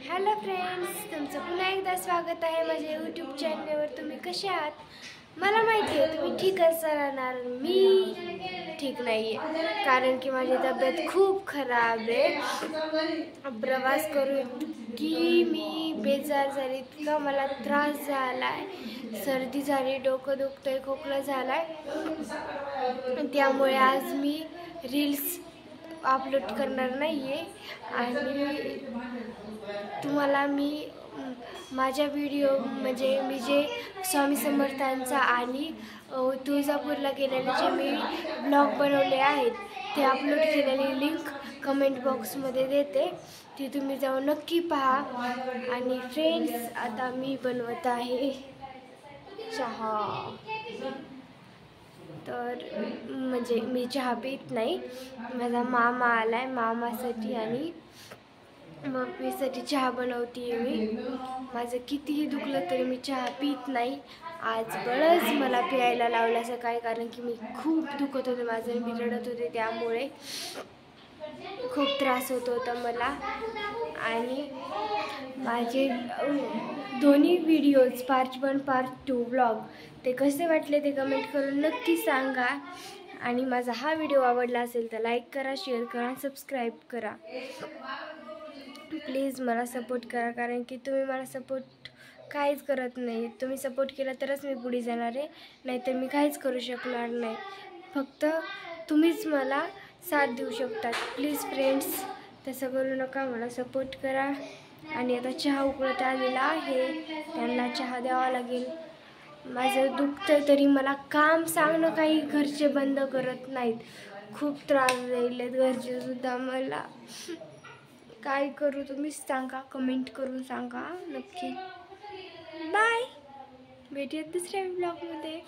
Hello friends, तुमचं पुन्हा एकदा स्वागत आहे माझ्या यूट्यूब चॅनलवर. तुम्ही कसे आहात? मला माहिती आहे तुम्ही ठीक असणार. मी ठीक नाही आहे कारण की माझी तब्येत खूप खराब आहे. प्रवास करून की मी बेजार झाली, इतका मला त्रास झाला आहे, सर्दी झाली, डोकं दुखतंय, खोकला झाला आहे. त्यामुळे आज मी रील्स अपलोड करणार नाही आहे आणि तुम्हाला मी माझ्या व्हिडिओ म्हणजे मी जे स्वामी समर्थांचा आणि तुळजापूरला गेलेले जे मी ब्लॉग बनवले आहेत ते अपलोड केलेली लिंक कमेंट बॉक्समध्ये देते, ती तुम्ही जाऊन नक्की पहा. आणि फ्रेंड्स, आता मी बनवत आहे चहा. तर म्हणजे मी चहा पीत नाही, माझा मामा आलाय, मामासाठी आणि मम्मीसाठी चहा बनवते मी. माझं कितीही दुखलं तरी मी चहा पीत नाही. आज बळच मला प्यायला लावलं सकाळी, कारण की मी खूप दुखत होते माझं, मी रडत होते, त्यामुळे खूप त्रास होत होता मला. आणि माझे दोन्ही व्हिडिओज पार्ट 1 पार्ट 2 ब्लॉग ते कसे वाटले ते कमेंट करून नक्की सांगा. आणि माझा हा व्हिडिओ आवडला असेल तर लाईक करा, शेअर करा, सबस्क्राईब करा. प्लीज मला सपोर्ट करा, कारण की तुम्ही मला सपोर्ट काहीच करत नाही. तुम्ही सपोर्ट केला तरच मी पुढे जाणार आहे, नाहीतर मी काहीच करू शकणार नाही. फक्त तुम्हीच मला साथ देऊ शकतात. प्लीज फ्रेंड्स, तसं करू नका, मला सपोर्ट करा. आणि आता चहा उकळत आलेला आहे, त्यांना चहा द्यावा लागेल. माझं दुखतं तरी मला काम सांगणं काही घरचे बंद करत नाहीत. खूप त्रास द्यायलेत घरचे सुद्धा मला. काय करू तुम्हीच सांगा, कमेंट करून सांगा नक्की. बाय, भेटूयात दुसऱ्या ब्लॉगमध्ये.